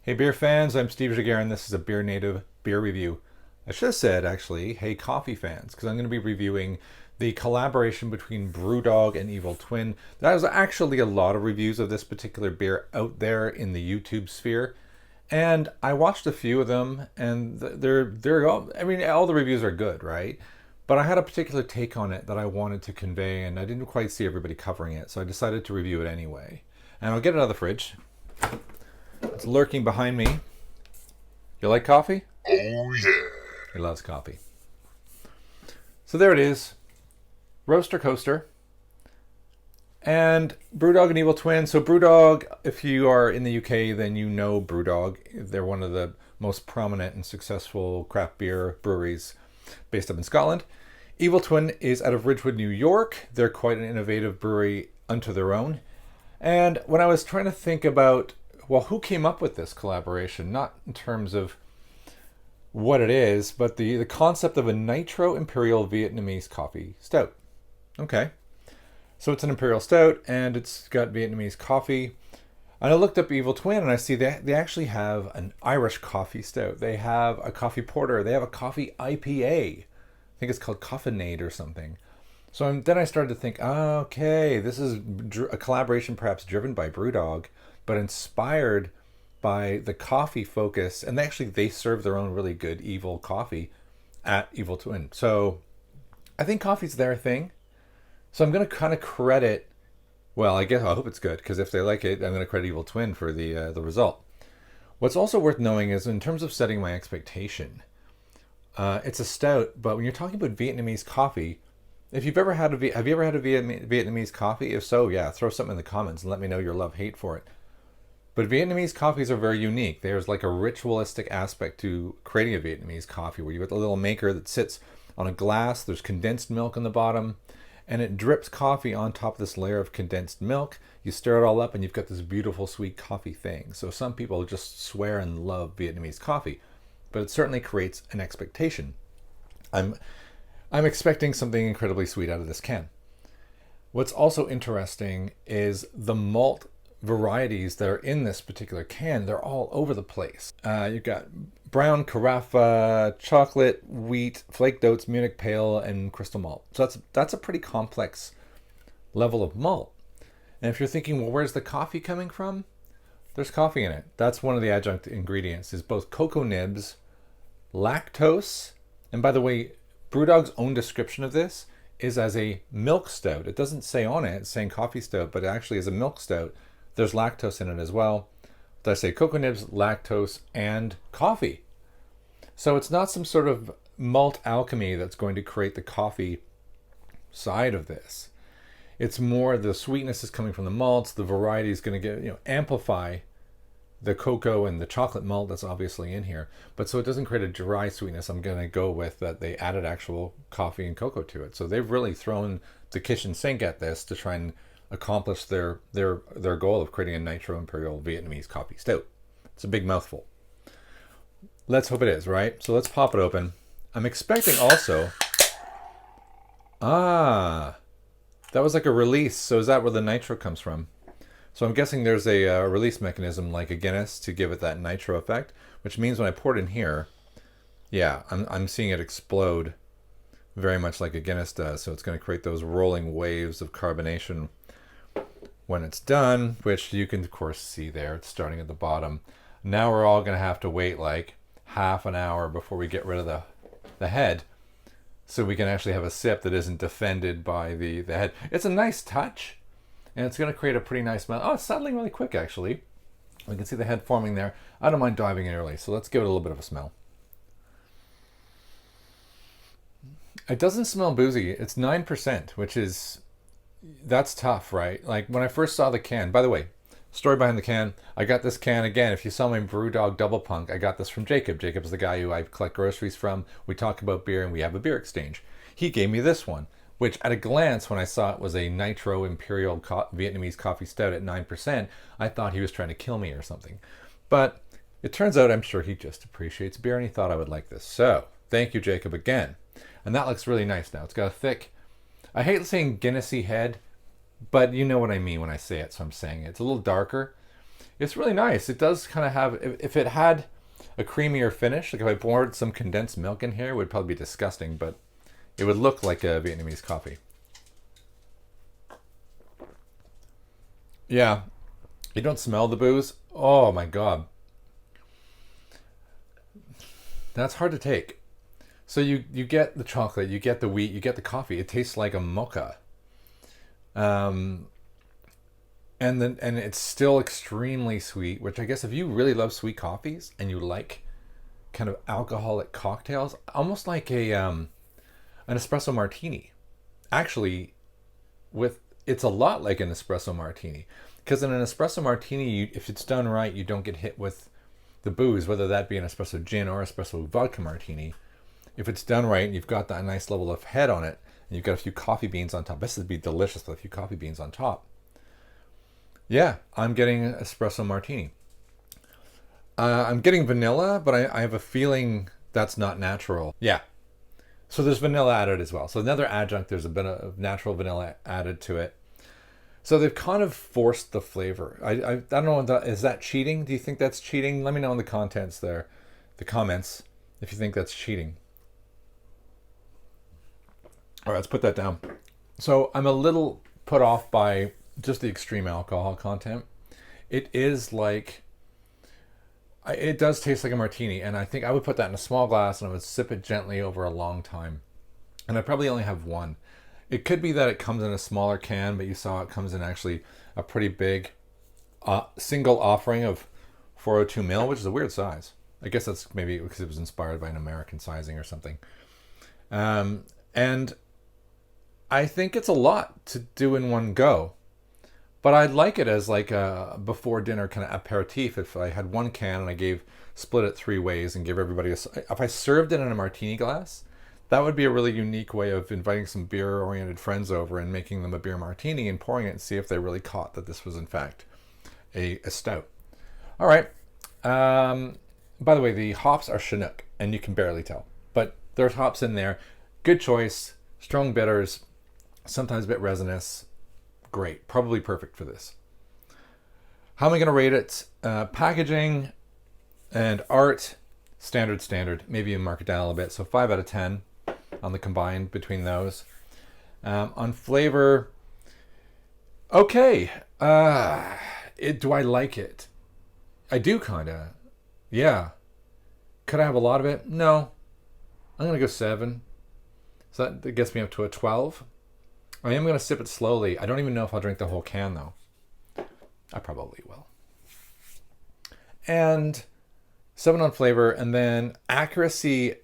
Hey beer fans, I'm Steve Jaguar and this is a Beer Native beer review. I should have said actually, hey coffee fans, because I'm going to be reviewing the collaboration between Brewdog and Evil Twin. There's actually a lot of reviews of this particular beer out there in the YouTube sphere, and I watched a few of them, and they're all, I mean, all the reviews are good, right? But I had a particular take on it that I wanted to convey, and I didn't quite see everybody covering it, so I decided to review it anyway. And I'll get it out of the fridge. It's lurking behind me. You like coffee? Oh yeah. He loves coffee. So there it is. Roaster Coaster. And Brewdog and Evil Twin. So Brewdog, if you are in the UK, then you know Brewdog. They're one of the most prominent and successful craft beer breweries based up in Scotland. Evil Twin is out of Ridgewood, New York. They're quite an innovative brewery unto their own. And when I was trying to think about, well, who came up with this collaboration? Not in terms of what it is, but the concept of a Nitro Imperial Vietnamese coffee stout. Okay. So it's an Imperial Stout, and it's got Vietnamese coffee. And I looked up Evil Twin, and I see they actually have an Irish coffee stout. They have a coffee porter. They have a coffee IPA. I think it's called Coffeenade or something. So then I started to think, okay, this is a collaboration perhaps driven by Brewdog, but inspired by the coffee focus. And they serve their own really good evil coffee at Evil Twin. So I think coffee's their thing. So I'm going to kind of credit, well, I hope it's good, because if they like it, I'm going to credit Evil Twin for the result. What's also worth knowing is in terms of setting my expectation, it's a stout, but when you're talking about Vietnamese coffee, if you've ever had have you ever had a Vietnamese coffee? If so, yeah, throw something in the comments and let me know your love-hate for it. But Vietnamese coffees are very unique. There's like a ritualistic aspect to creating a Vietnamese coffee where you get the little maker that sits on a glass, there's condensed milk on the bottom, and it drips coffee on top of this layer of condensed milk. You stir it all up and you've got this beautiful sweet coffee thing. So some people just swear and love Vietnamese coffee, but it certainly creates an expectation. I'm expecting something incredibly sweet out of this can. What's also interesting is the malt varieties that are in this particular can. They're all over the place. You've got brown Carafa, chocolate, wheat, flaked oats, Munich pale, and crystal malt. So that's a pretty complex level of malt. And if you're thinking, well, where's the coffee coming from? There's coffee in it. That's one of the adjunct ingredients, is both cocoa nibs, lactose, and by the way, Brewdog's own description of this is as a milk stout. It doesn't say on it, it's saying coffee stout, but it actually is a milk stout. There's lactose in it as well. Did I say cocoa nibs, lactose, and coffee? So it's not some sort of malt alchemy that's going to create the coffee side of this. It's more the sweetness is coming from the malts. The variety is going to amplify the cocoa and the chocolate malt that's obviously in here. But so it doesn't create a dry sweetness, I'm going to go with that they added actual coffee and cocoa to it. So they've really thrown the kitchen sink at this to try and accomplish their goal of creating a Nitro Imperial Vietnamese coffee stout. It's a big mouthful. Let's hope it is, right? So let's pop it open. I'm expecting also... that was like a release. So is that where the nitro comes from? So I'm guessing there's a release mechanism like a Guinness to give it that nitro effect, which means when I pour it in here, yeah, I'm seeing it explode very much like a Guinness does. So it's going to create those rolling waves of carbonation when it's done, which you can of course see there. It's starting at the bottom. Now we're all going to have to wait like half an hour before we get rid of the head, so we can actually have a sip that isn't defended by the head. It's a nice touch, and it's going to create a pretty nice smell. Oh, it's settling really quick actually. We can see the head forming there. I don't mind diving in early, so let's give it a little bit of a smell. It doesn't smell boozy. It's 9%, which is... that's tough, right? Like when I first saw the can, by the way, story behind the can, I got this can again. If you saw my Brewdog Double Punk, I got this from Jacob. Jacob's the guy who I collect groceries from. We talk about beer and we have a beer exchange. He gave me this one, which at a glance, when I saw it was a Nitro Imperial Vietnamese coffee stout at 9%, I thought he was trying to kill me or something. But it turns out I'm sure he just appreciates beer and he thought I would like this. So thank you, Jacob, again. And that looks really nice now. It's got a thick, I hate saying Guinnessy head, but you know what I mean when I say it, so I'm saying it. It's a little darker. It's really nice. It does kind of have, if it had a creamier finish, like if I poured some condensed milk in here, it would probably be disgusting, but it would look like a Vietnamese coffee. Yeah, you don't smell the booze? Oh my God. That's hard to take. So you get the chocolate, you get the wheat, you get the coffee. It tastes like a mocha. Um, and it's still extremely sweet, which I guess if you really love sweet coffees and you like kind of alcoholic cocktails, almost like a an espresso martini. Actually, with it's a lot like an espresso martini, because in an espresso martini, if it's done right, you don't get hit with the booze, whether that be an espresso gin or espresso vodka martini. If it's done right and you've got that nice level of head on it, and you've got a few coffee beans on top, this would be delicious with a few coffee beans on top. Yeah, I'm getting an espresso martini. I'm getting vanilla, but I have a feeling that's not natural. Yeah, so there's vanilla added as well. So another adjunct, there's a bit of natural vanilla added to it. So they've kind of forced the flavor. I don't know, is that cheating? Do you think that's cheating? Let me know in the comments if you think that's cheating. All right, let's put that down. So I'm a little put off by just the extreme alcohol content. It is like, it does taste like a martini, and I think I would put that in a small glass and I would sip it gently over a long time. And I probably only have one. It could be that it comes in a smaller can, but you saw it comes in actually a pretty big single offering of 402 ml, which is a weird size. I guess that's maybe because it was inspired by an American sizing or something. And I think it's a lot to do in one go. But I'd like it as like a before dinner kind of aperitif. If I had one can and I split it 3 ways and give everybody if I served it in a martini glass, that would be a really unique way of inviting some beer-oriented friends over and making them a beer martini and pouring it and see if they really caught that this was in fact a stout. All right. By the way, the hops are Chinook, and you can barely tell, but there's hops in there. Good choice. Strong bitters, sometimes a bit resinous. Great. Probably perfect for this. How am I going to rate it? Packaging and art, standard. Maybe you mark it down a little bit. So 5 out of 10 on the combined between those. On flavor, okay. Do I like it? I do kind of. Yeah. Could I have a lot of it? No. I'm going to go 7. So that gets me up to a 12. I am going to sip it slowly. I don't even know if I'll drink the whole can, though. I probably will. And 7 on flavor, and then accuracy.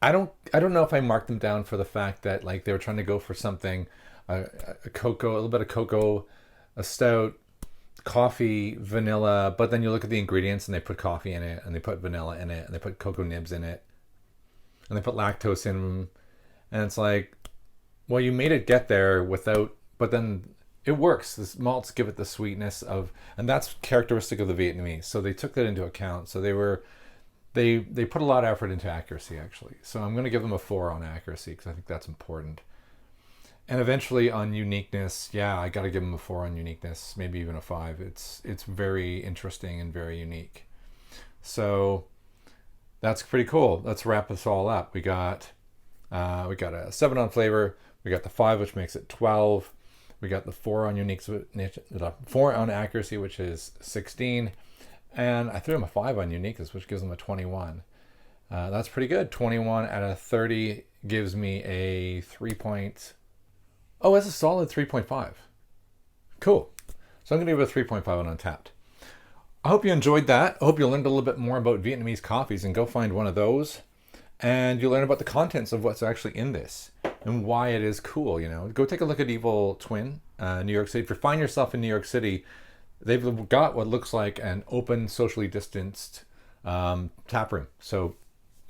I don't know if I marked them down for the fact that like they were trying to go for something, a cocoa, a little bit of cocoa, a stout, coffee, vanilla. But then you look at the ingredients, and they put coffee in it, and they put vanilla in it, and they put cocoa nibs in it, and they put lactose in them, and it's like, well, you made it get there without, but then it works. This malts give it the sweetness of, and that's characteristic of the Vietnamese. So they took that into account. So they put a lot of effort into accuracy, actually. So I'm going to give them a 4 on accuracy because I think that's important. And eventually on uniqueness, yeah, I got to give them a 4 on uniqueness, maybe even a 5. It's very interesting and very unique. So that's pretty cool. Let's wrap this all up. We got a 7 on flavor. We got the 5, which makes it 12. We got the 4 on unique, 4 on accuracy, which is 16. And I threw him a 5 on uniqueness, which gives him a 21. That's pretty good. 21 out of 30 gives me a 3 point. Oh, that's a solid 3.5. Cool. So I'm going to give it a 3.5 on Untappd. I hope you enjoyed that. I hope you learned a little bit more about Vietnamese coffees, and go find one of those. And you learn about the contents of what's actually in this and why it is cool. Go take a look at Evil Twin, New York City. If you find yourself in New York City, they've got what looks like an open, socially distanced tap room. So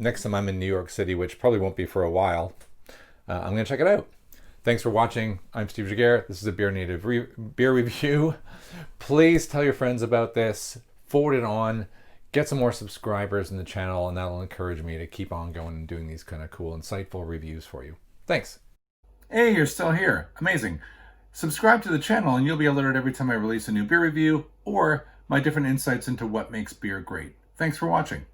next time I'm in New York City, which probably won't be for a while, I'm going to check it out. Thanks for watching. I'm Steve Jaguar. This is a Beer Native beer review. Please tell your friends about this. Forward it on. Get some more subscribers in the channel, and that'll encourage me to keep on going and doing these kind of cool, insightful reviews for you. Thanks. Hey, you're still here. Amazing. Subscribe to the channel, and you'll be alerted every time I release a new beer review or my different insights into what makes beer great. Thanks for watching.